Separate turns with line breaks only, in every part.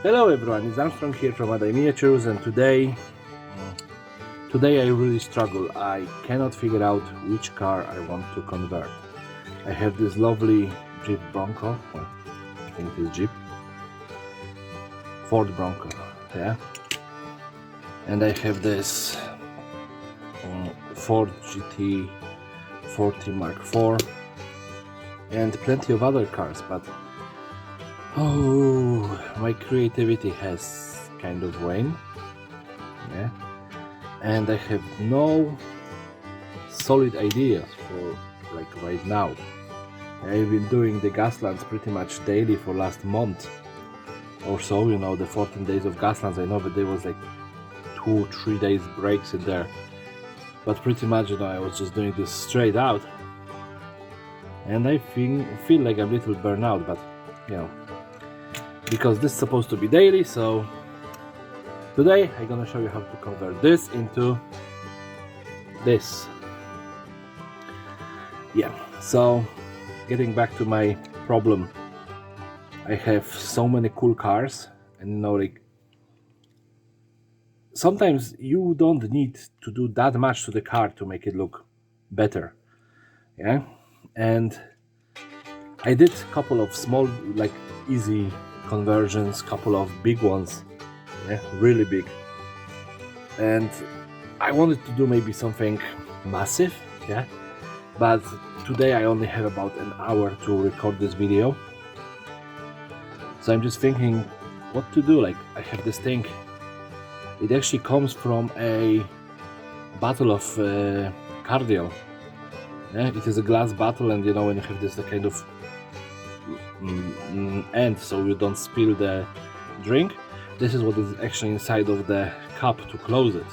Hello everyone, it's Armstrong here from Adai Miniatures, and today I really struggle. I cannot figure out which car I want to convert. I have this lovely Jeep Bronco, well, I think it is Jeep, Ford Bronco, yeah, and I have this Ford GT 40 Mark IV and plenty of other cars, but my creativity has kind of waned, yeah, and I have no solid ideas for like right now. I've been doing the Gaslands pretty much daily for last month or so, you know, the 14 days of Gaslands. I know that there was like 2-3 days breaks in there, but pretty much, you know, I was just doing this straight out, and I feel like I'm a little burnout, but you know, because this is supposed to be daily, so today I'm gonna show you how to convert this into this. Yeah, so getting back to my problem, I have so many cool cars, and you know, like sometimes you don't need to do that much to the car to make it look better, yeah. And I did a couple of small, like easy conversions, couple of big ones, yeah, really big, and I wanted to do maybe something massive, yeah, but today I only have about an hour to record this video, so I'm just thinking what to do. Like, I have this thing, it actually comes from a bottle of cordial, yeah. It is a glass bottle, and you know, when you have this kind of end so you don't spill the drink, this is what is actually inside of the cup to close it.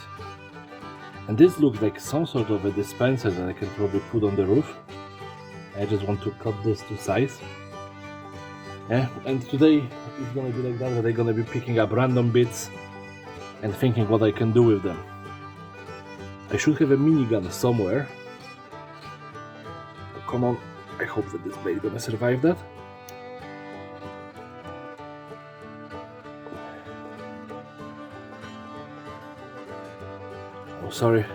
And this looks like some sort of a dispenser that I can probably put on the roof. I just want to cut this to size, yeah. And today it's gonna be like that I'm gonna be picking up random bits and thinking what I can do with them. I should have a minigun somewhere. Oh, come on, I hope that this blade gonna survive that. Oh, sorry.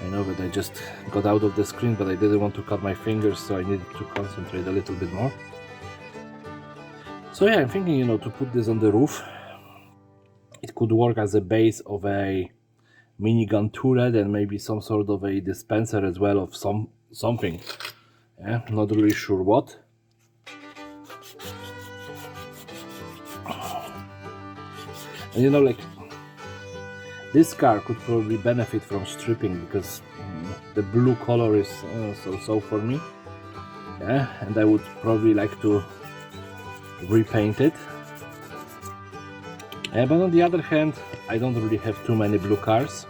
I know that I just got out of the screen, but I didn't want to cut my fingers, so I needed to concentrate a little bit more. So yeah, I'm thinking, you know, to put this on the roof. It could work as a base of a minigun turret and maybe some sort of a dispenser as well of something. Yeah, not really sure what. And you know, like, this car could probably benefit from stripping because the blue color is so for me, yeah, and I would probably like to repaint it. But on the other hand, I don't really have too many blue cars,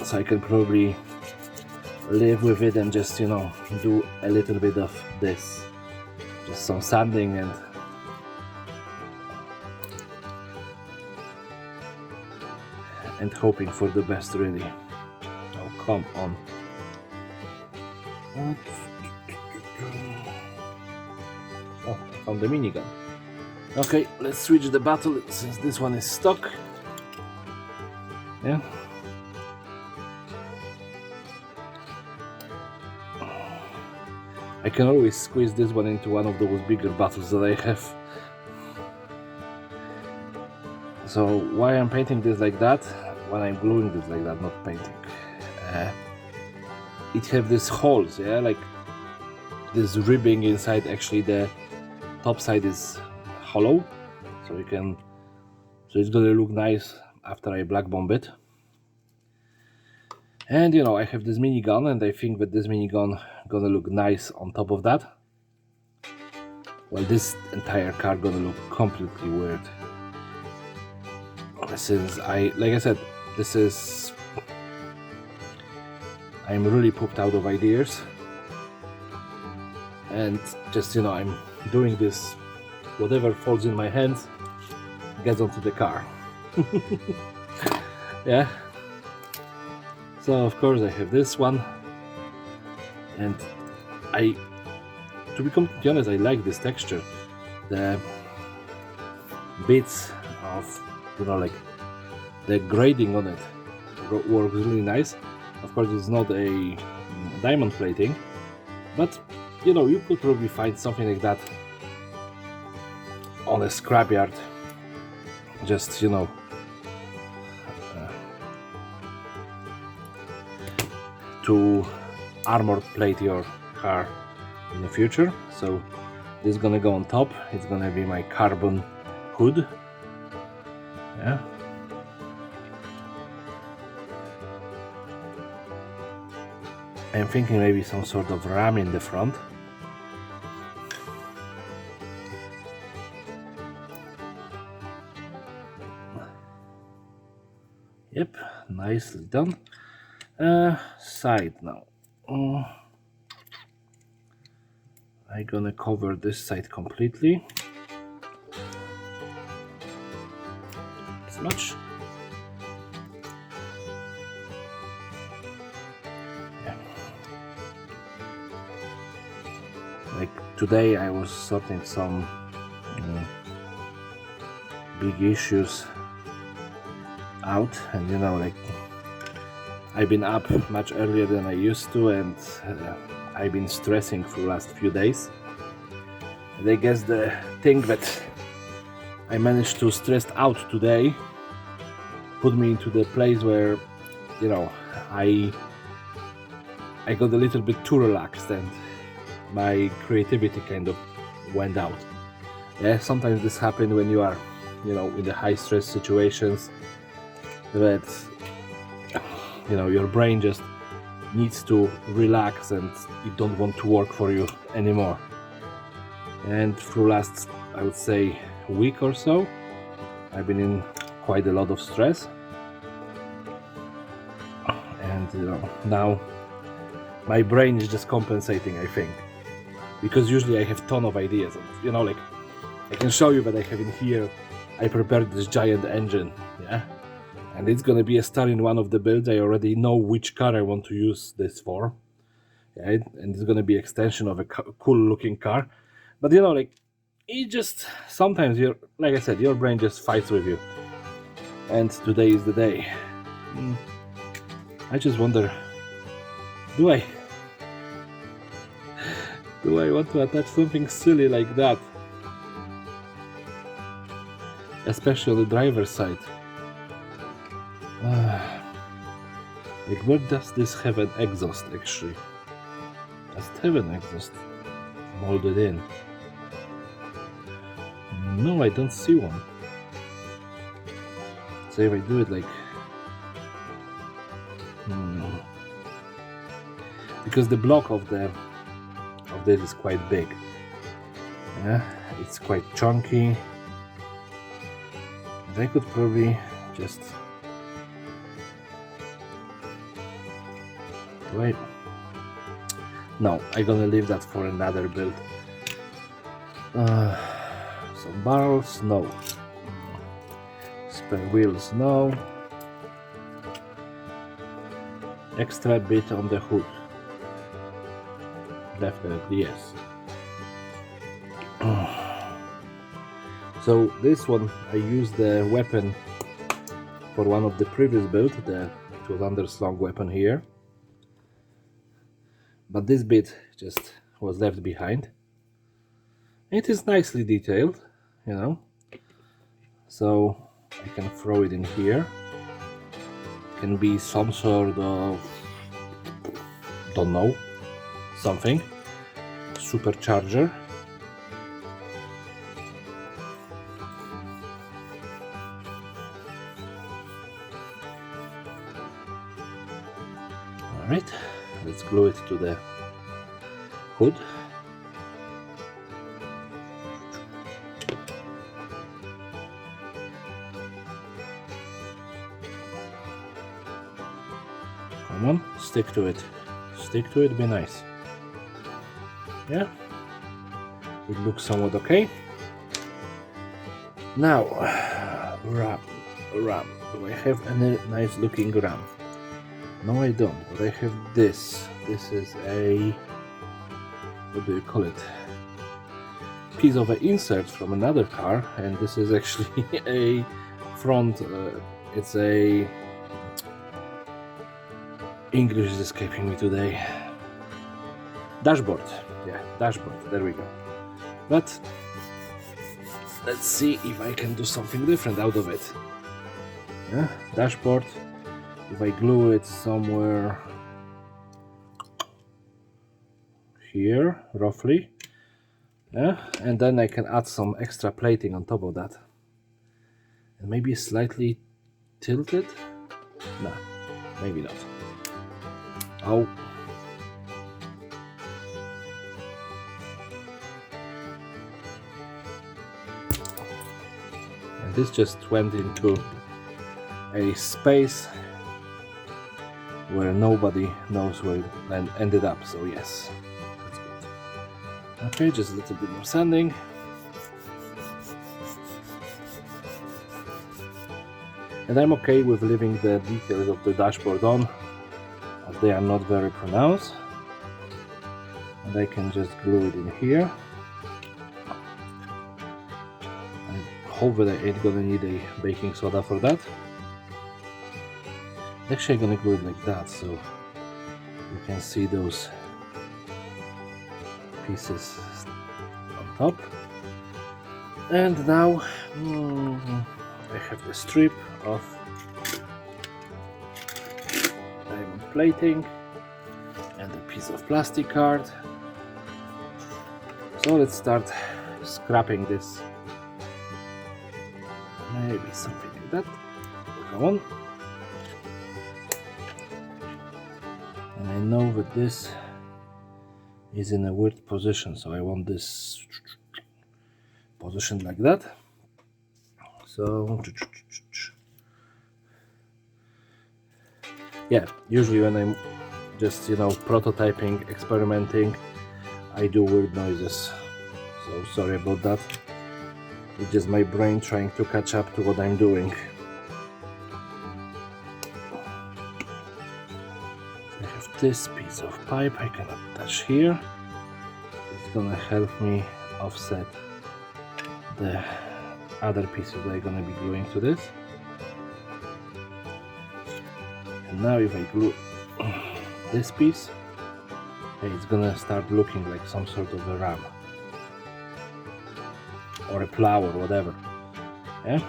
so I can probably live with it and just, you know, do a little bit of this, just some sanding and hoping for the best, really. Oh, come on. Oh, I found the minigun. Okay, let's switch the battle since this one is stuck. Yeah. I can always squeeze this one into one of those bigger bottles that I have. So why I'm painting this like that, when I'm gluing this like that, not painting, it have these holes, yeah, like this ribbing inside. Actually the top side is hollow, so it's gonna look nice after I black bomb it. And you know, I have this minigun, and I think that this minigun gonna look nice on top of that. Well, this entire car gonna look completely weird, since like I said, I'm really pooped out of ideas, and just, you know, I'm doing this, whatever falls in my hands gets onto the car. Yeah. So of course I have this one, and to be completely honest, I like this texture. the bits of, like the grading on it works really nice. Of course, it's not a diamond plating, but you could probably find something like that on a scrapyard. Just to armor plate your car in the future. So this is gonna go on top. It's gonna be my carbon hood. Yeah. I'm thinking maybe some sort of ram in the front. Yep, nicely done. Side now. I'm gonna cover this side completely. As much. Yeah. Like today I was sorting some big issues out, and like I've been up much earlier than I used to, and I've been stressing for the last few days. And I guess the thing that I managed to stress out today put me into the place where I got a little bit too relaxed and my creativity kind of went out. Yeah, sometimes this happens when you are in the high stress situations, that your brain just needs to relax and it don't want to work for you anymore. And through last, I would say, week or so, I've been in quite a lot of stress, and now my brain is just compensating, I think, because usually I have ton of ideas, and like I can show you that I have in here. I prepared this giant engine, yeah, and it's gonna be a star in one of the builds. I already know which car I want to use this for, yeah, and it's gonna be extension of a cool looking car. But like it just sometimes like I said, your brain just fights with you, and today is the day. I just wonder, do I want to attach something silly like that, especially on the driver's side? Like, where does this have an exhaust actually? Does it have an exhaust molded in? No, I don't see one. So if I do it like because the block of this is quite big, yeah, it's quite chunky, and I could probably just wait. No, I'm gonna leave that for another build. Some barrels, no. Spare wheels, no. Extra bit on the hood. Definitely yes. So this one, I used the weapon for one of the previous builds. It was underslung weapon here, but this bit just was left behind. It is nicely detailed, so I can throw it in here. It can be some sort of, don't know, something, supercharger. Alright, let's glue it to the hood. Come on, stick to it. Stick to it, be nice. Yeah, it looks somewhat okay. Now, ram. Do I have any nice looking ram? No, I don't, but I have this. This is a, what do you call it? piece of an insert from another car, and this is actually a front. It's a English is escaping me today. Dashboard. Yeah, dashboard. There we go. But let's see if I can do something different out of it. Yeah, dashboard. If I glue it somewhere here, roughly, yeah, and then I can add some extra plating on top of that, and maybe slightly tilted. No, maybe not. Oh. And this just went into a space where nobody knows where it ended up, so yes, that's good. Okay, just a little bit more sanding. And I'm okay with leaving the details of the dashboard on, as they are not very pronounced. And I can just glue it in here. I hope that I ain't gonna need a baking soda for that. Actually, I'm gonna glue it like that, so you can see those pieces on top. And now I have the strip of diamond plating and a piece of plastic card. So let's start scrapping this. Maybe something like that. Come on. And I know that this is in a weird position, so I want this positioned like that. So yeah, usually when I'm just prototyping, experimenting, I do weird noises, so sorry about that. It's just my brain trying to catch up to what I'm doing. I have this piece of pipe I can attach here. It's gonna help me offset the other pieces that I'm gonna be gluing to this. And now if I glue this piece, it's gonna start looking like some sort of a ram or a plow or whatever. Yeah.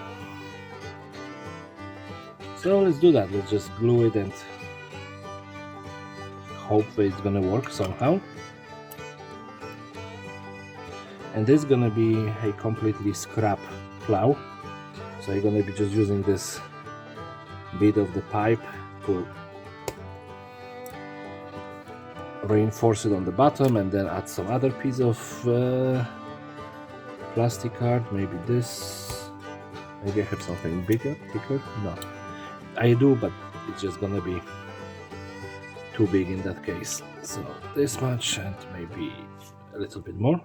So let's do that. Let's just glue it and hope that it's gonna work somehow. And this is gonna be a completely scrap plow, so I'm gonna be just using this bit of the pipe to reinforce it on the bottom, and then add some other piece of plastic card. Maybe this. Maybe I have something bigger, thicker. No, I do, but it's just gonna be too big in that case. So this much, and maybe a little bit more.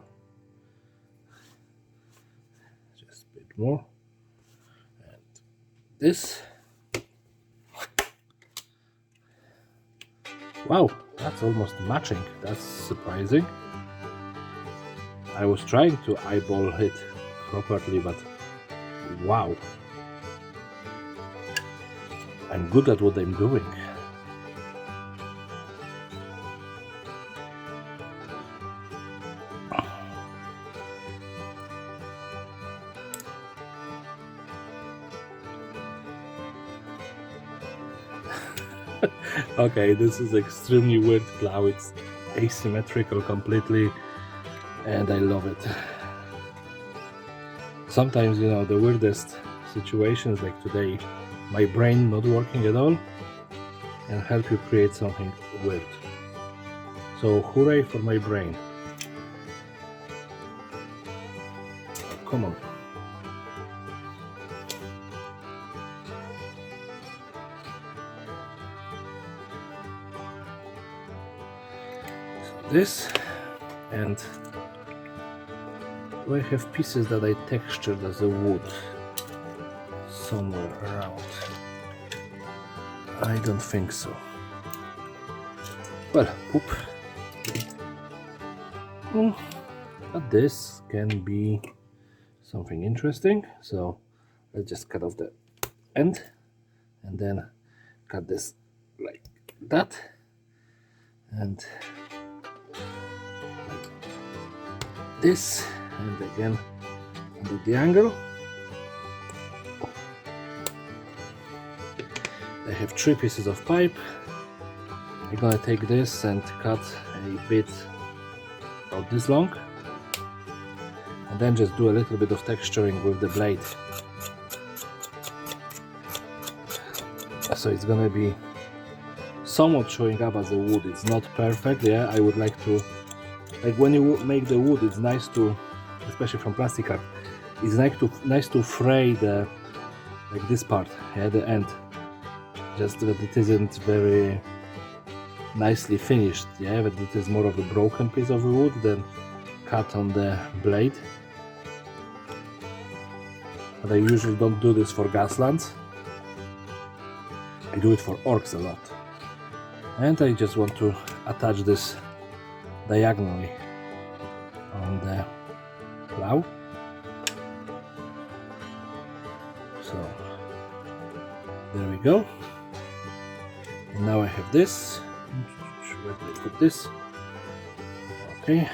Just a bit more. And this. Wow, that's almost matching. That's surprising. I was trying to eyeball it properly, but wow. I'm good at what I'm doing. Okay, this is extremely weird plow. It's asymmetrical completely, and I love it. Sometimes, the weirdest situations like today, my brain not working at all can help you create something weird. So hooray for my brain. Oh, come on. This, and do I have pieces that I textured as a wood somewhere around? I don't think so. Well, poop. But this can be something interesting. So let's just cut off the end and then cut this like that, and like this, and again under the angle. I have 3 pieces of pipe. I'm gonna take this and cut a bit about this long, and then just do a little bit of texturing with the blade. So it's gonna be somewhat showing up as a wood. It's not perfect, yeah. I would like to, like when you make the wood, it's nice to, especially from plastic art, it's nice to fray the, like this part, yeah, the end, just that it isn't very nicely finished, yeah, but it is more of a broken piece of wood than cut on the blade. But I usually don't do this for Gaslands. I do it for orcs a lot. And I just want to attach this diagonally on the plow. So there we go. And now I have this. Where do I put this? Okay.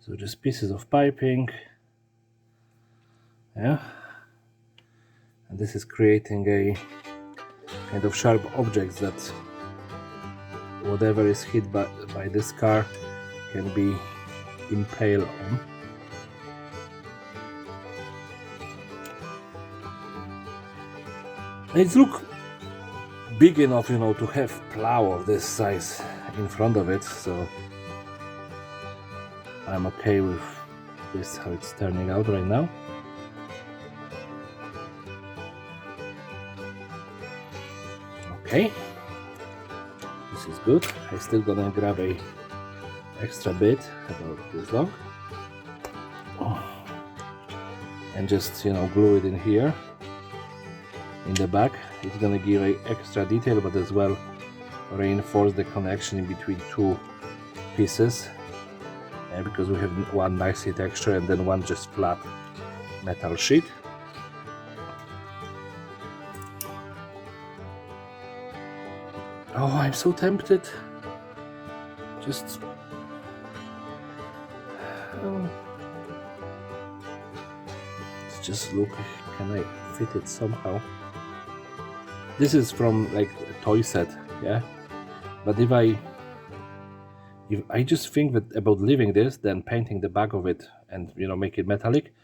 So just pieces of piping. Yeah. And this is creating a kind of sharp objects that whatever is hit by this car can be impaled on. It looks big enough, you know, to have plow of this size in front of it, so I'm okay with this, how it's turning out right now. Okay, this is good. I'm still gonna grab a extra bit about this long and just, you know, glue it in here in the back. It's gonna give a extra detail, but as well reinforce the connection in between 2 pieces, because we have one nicely textured and then one just flat metal sheet. Oh, I'm so tempted. Just let's just look, can I fit it somehow? This is from like a toy set, yeah. But if I just think that about leaving this, then painting the back of it and, you know, make it metallic,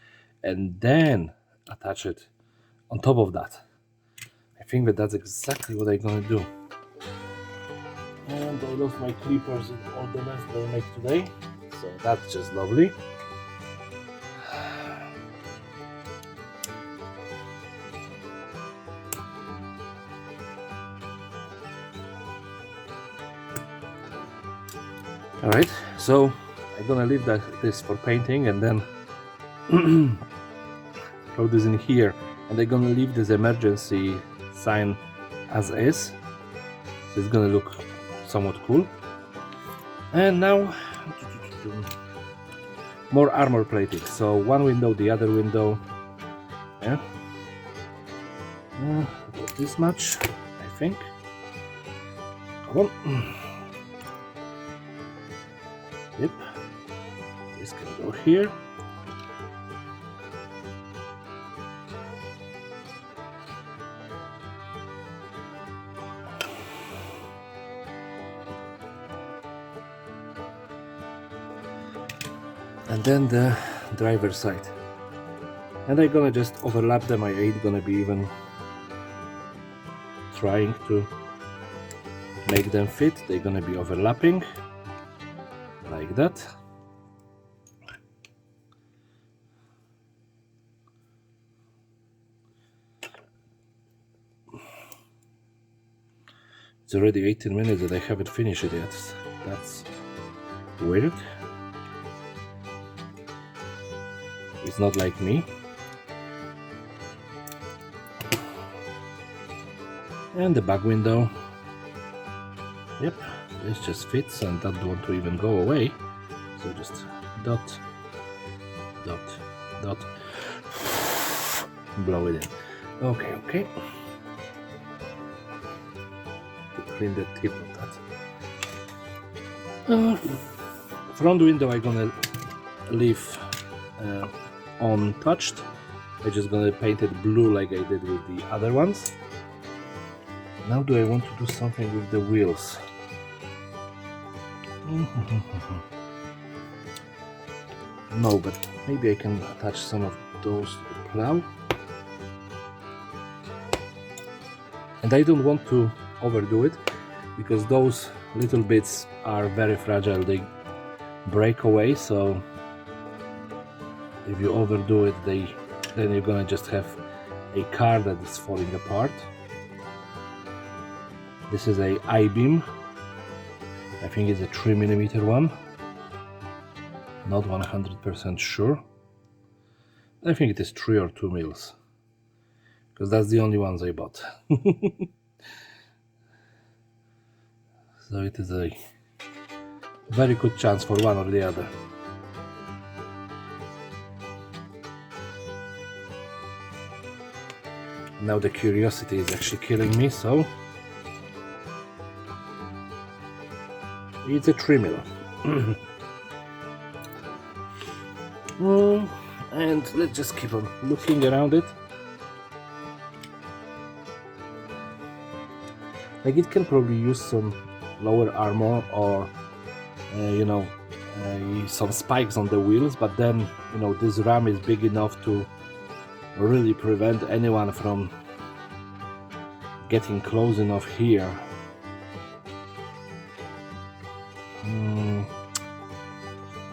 and then attach it on top of that. I think that that's exactly what I'm gonna do. And I lost my clippers in all the mess that I make today, so that's just lovely. Alright, so I'm gonna leave this for painting and then throw this in here, and I'm gonna leave this emergency sign as is, so it's gonna look somewhat cool. And now more armor plating, so one window, the other window, yeah, about this much, I think. Come on. Yep, this can go here. And then the driver's side. And I'm gonna just overlap them. I ain't gonna be even trying to make them fit. They're gonna be overlapping like that. It's already 18 minutes and I haven't finished it yet. That's weird. It's not like me. And the back window. Yep, this just fits and doesn't want to even go away. So just dot, dot, dot, blow it in. Okay. To clean the tip of that. Front window I'm gonna leave untouched. I'm just gonna paint it blue like I did with the other ones. Now do I want to do something with the wheels? No, but maybe I can attach some of those to the plow. And I don't want to overdo it, because those little bits are very fragile, they break away, so if you overdo it, then you're gonna just have a car that is falling apart. This is a I-beam. I think it's a 3mm one. Not 100% sure. I think it is 3 or 2 mils, because that's the only ones I bought. So it is a very good chance for one or the other. Now the curiosity is actually killing me, so it's a 3mm. And let's just keep on looking around it. Like, it can probably use some lower armor or some spikes on the wheels, but then this ram is big enough to really prevent anyone from getting close enough here.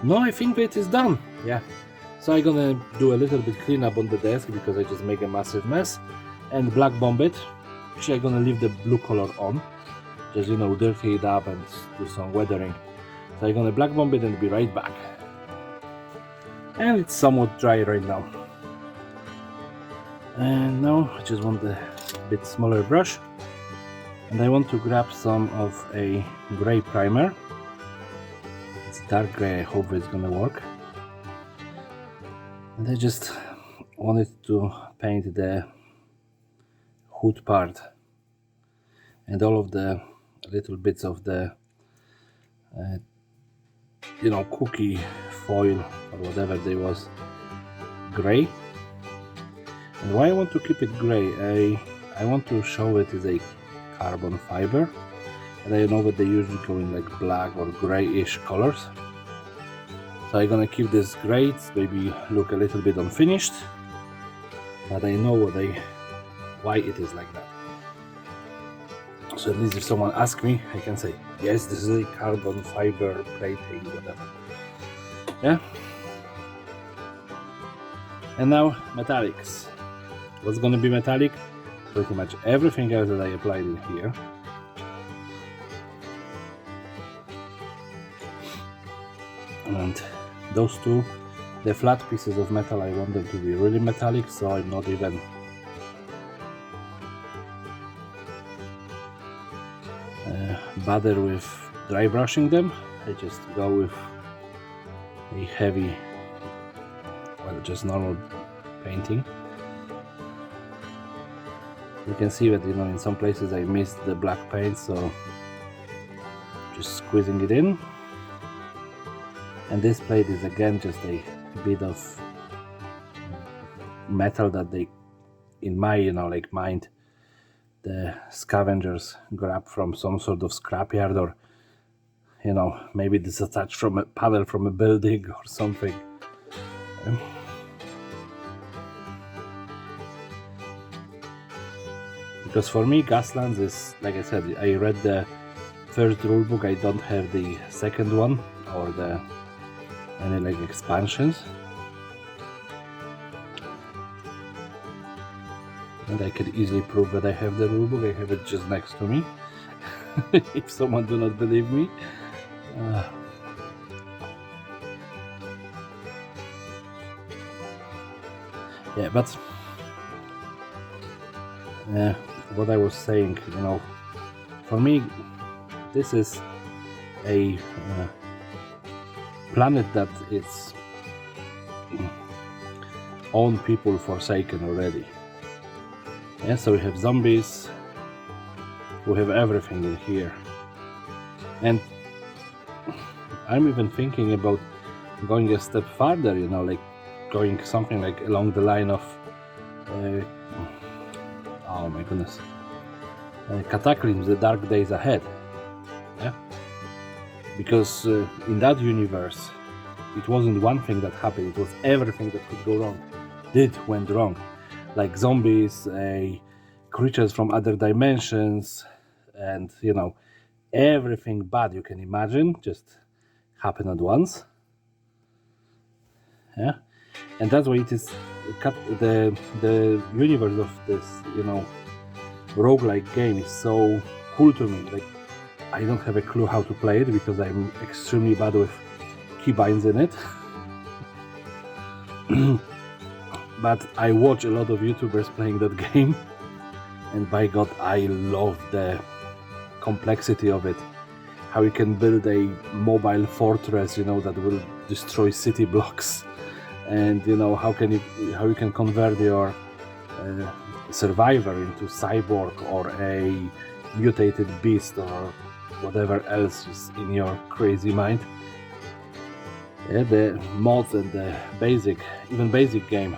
No, I think it is done. Yeah, so I'm gonna do a little bit cleanup on the desk because I just make a massive mess, and black bomb it. Actually, I'm gonna leave the blue color on, just dirty it up and do some weathering. So I'm gonna black bomb it and be right back. And it's somewhat dry right now. And now I just want a bit smaller brush, and I want to grab some of a gray primer. It's dark gray, I hope it's gonna work. And I just wanted to paint the hood part and all of the little bits of the cookie foil or whatever they was gray. And why I want to keep it gray, I want to show it is a carbon fiber, and I know that they usually go in like black or grayish colors. So I'm gonna keep this gray. It's maybe look a little bit unfinished, but I know why it is like that. So at least if someone asks me, I can say, yes, this is a carbon fiber plating, whatever. Yeah. And now metallics. What's gonna be metallic? Pretty much everything else that I applied in here. And those two, the flat pieces of metal, I want them to be really metallic, so I'm not even bother with dry brushing them. I just go with a heavy, just normal painting. You can see that in some places I missed the black paint, so just squeezing it in. And this plate is again just a bit of metal that they, in my mind, the scavengers grab from some sort of scrapyard, or maybe this is attached from a panel from a building or something. Because for me, Gaslands is, like I said, I read the first rulebook. I don't have the second one or any expansions, and I could easily prove that I have the rulebook. I have it just next to me. If someone do not believe me. Yeah, but what I was saying, you know, for me, this is a planet that it's own people forsaken already. Yeah, so we have zombies, we have everything in here, and I'm even thinking about going a step further, you know, like going something like along the line of oh my goodness, Cataclysm, the Dark Days Ahead. Yeah, because in that universe it wasn't one thing that happened, it was everything that could go wrong went wrong, like zombies, creatures from other dimensions, and you know, everything bad you can imagine just happened at once. Yeah, and that's why it is the universe of this, you know, roguelike game is so cool to me. Like, I don't have a clue how to play it because I'm extremely bad with keybinds in it. But I watch a lot of YouTubers playing that game, and by God, I love the complexity of it. How you can build a mobile fortress, you know, that will destroy city blocks, and you know, how you can convert your survivor into cyborg or a mutated beast or whatever else is in your crazy mind. Yeah, the mods and the basic game,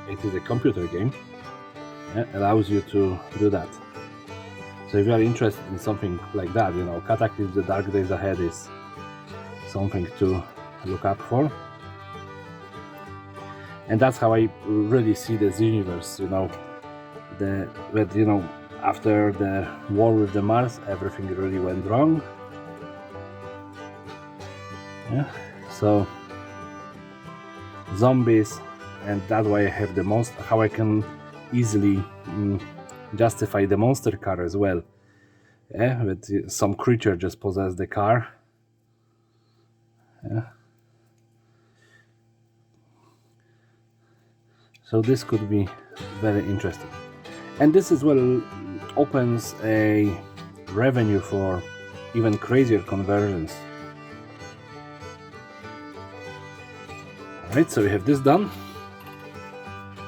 it is a computer game, allows you to do that. So if you are interested in something like that, you know, Cataclysm, the Dark Days Ahead is something to look up for. And that's how I really see this universe, you know, that you know, after the war with the Mars, everything really went wrong. Yeah, so zombies, and that's why I have the most, how I can easily justify the monster car as well. Yeah, with some creature just possessed the car. Yeah. So this could be very interesting, and this as well opens a revenue for even crazier conversions. Alright, so we have this done.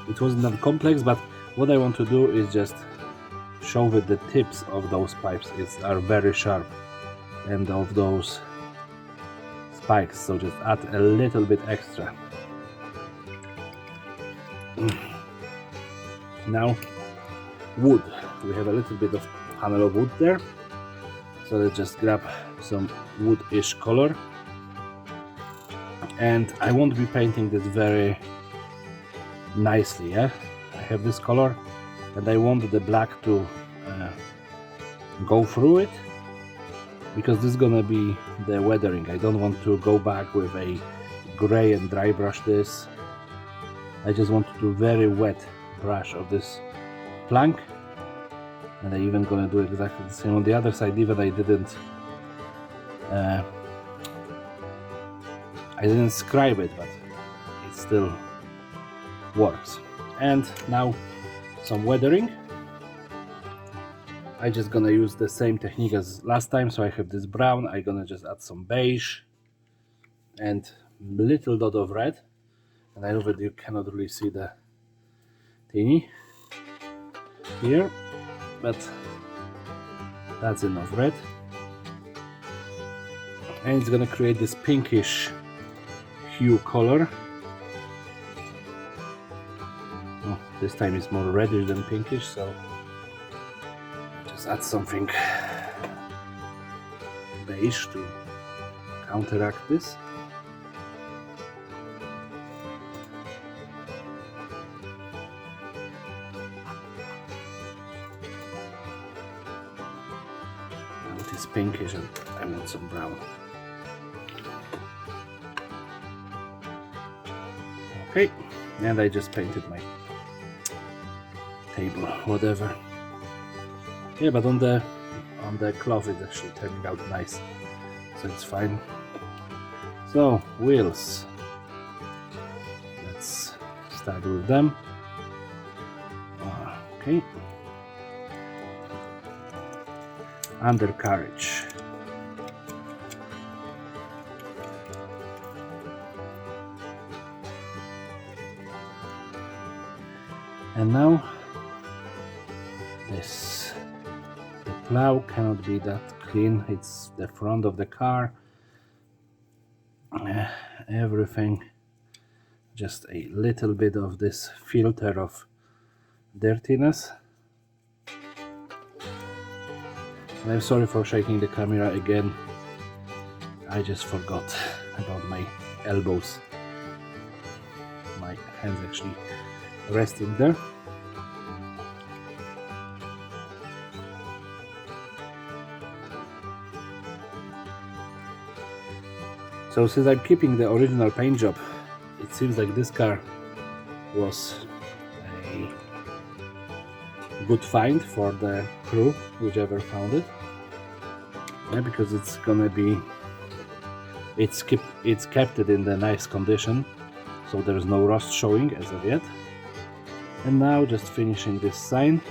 It wasn't that complex, but what I want to do is just show that the tips of those pipes are very sharp, and of those spikes, so just add a little bit extra. Now, wood. We have a little bit of panel of wood there, so let's just grab some wood-ish color. And I won't be painting this very nicely, yeah? I have this color, and I want the black to go through it, because this is gonna be the weathering. I don't want to go back with a gray and dry brush this. I just want to do very wet brush of this plank, and I even gonna do exactly the same on the other side. Even I didn't scribe it, but it still works. And now some weathering. I just gonna use the same technique as last time. So I have this brown, I gonna just add some beige and little dot of red. And I know that you cannot really see the thingy here, but that's enough red. And it's gonna create this pinkish hue color. Oh, this time it's more reddish than pinkish, so just add something beige to counteract this. Now it is pinkish and I want some brown. Okay, and I just painted my table, whatever. Yeah, but on the cloth it's actually turning out nice, so it's fine. So wheels, let's start with them. Okay, undercarriage. And now this, the plow cannot be that clean, it's the front of the car, everything, just a little bit of this filter of dirtiness. And I'm sorry for shaking the camera again, I just forgot about my elbows, my hands actually resting there. So since I'm keeping the original paint job, it seems like this car was a good find for the crew, whichever found it. Yeah, because it's gonna be, it's kept it in the nice condition, so there's no rust showing as of yet. And now just finishing this sign,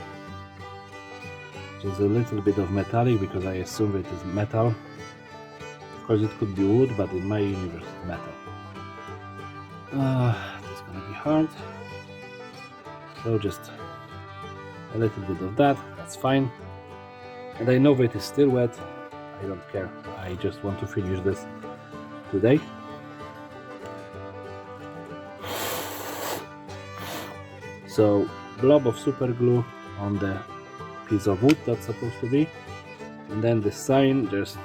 just a little bit of metallic because I assume it is metal. Of course it could be wood, but in my universe it's metal. It's gonna be hard, so just a little bit of that, that's fine. And I know that it's still wet, I don't care, I just want to finish this today. So blob of super glue on the piece of wood that's supposed to be, and then the sign just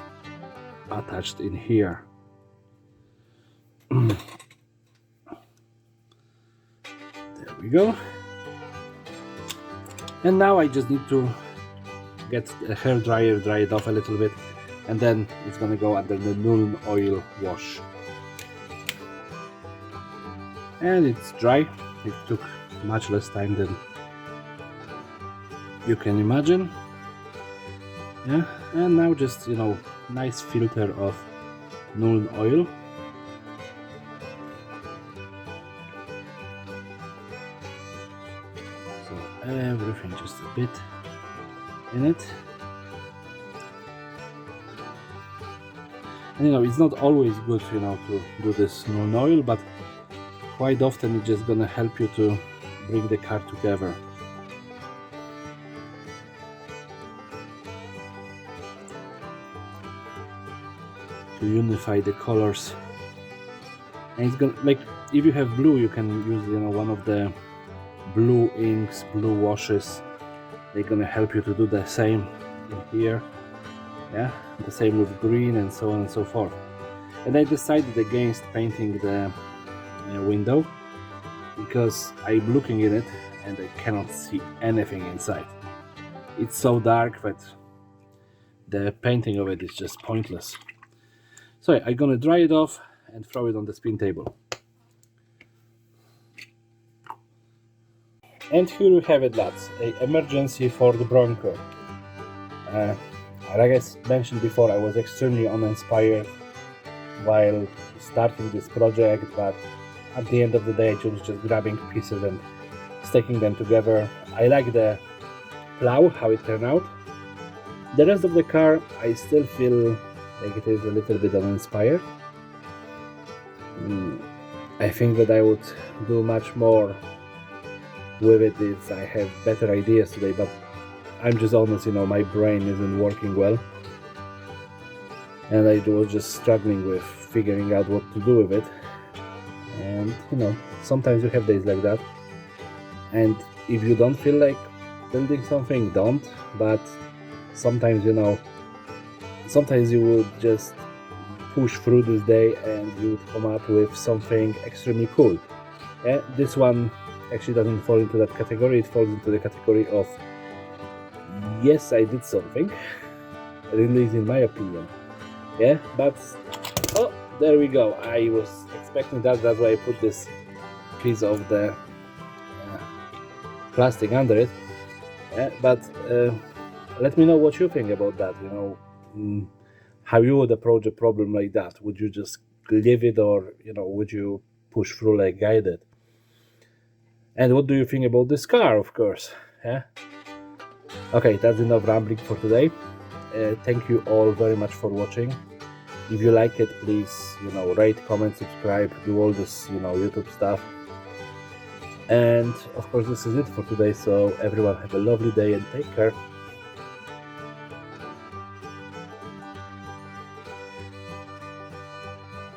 attached in here. There we go. And now I just need to get a hair dryer, dry it off a little bit, and then it's gonna go under the Nuln oil wash. And it's dry, it took much less time than you can imagine. Yeah, and now just, you know, nice filter of Nuln oil. So everything just a bit in it. And you know, it's not always good, you know, to do this Nuln oil, but quite often it's just gonna help you to bring the car together. To unify the colors. And it's gonna, like, if you have blue, you can use, you know, one of the blue inks, blue washes. They're gonna help you to do the same in here. Yeah, the same with green and so on and so forth. And I decided against painting the window because I'm looking in it and I cannot see anything inside. It's so dark that the painting of it is just pointless. So I'm gonna dry it off and throw it on the spin table. And here we have it, lads, an emergency for the Bronco. Like I mentioned before, I was extremely uninspired while starting this project, but at the end of the day I was just grabbing pieces and sticking them together. I like the plow, how it turned out. The rest of the car, I still feel like it is a little bit uninspired. I think that I would do much more with it if I have better ideas today, but I'm just honest, you know, my brain isn't working well. And I was just struggling with figuring out what to do with it. And, you know, sometimes you have days like that. And if you don't feel like building something, don't. But sometimes, you know, sometimes you would just push through this day and you would come up with something extremely cool. Yeah, this one actually doesn't fall into that category. It falls into the category of, yes, I did something, at least in my opinion. Yeah, but oh, there we go. I was expecting that. That's why I put this piece of the plastic under it. Yeah, but let me know what you think about that. You know, how you would approach a problem like that. Would you just leave it, or, you know, would you push through like I did? And what do you think about this car, of course? Yeah. Okay, that's enough rambling for today. Thank you all very much for watching. If you like it, please, rate, comment, subscribe, do all this, YouTube stuff. And of course, this is it for today. So everyone have a lovely day and take care.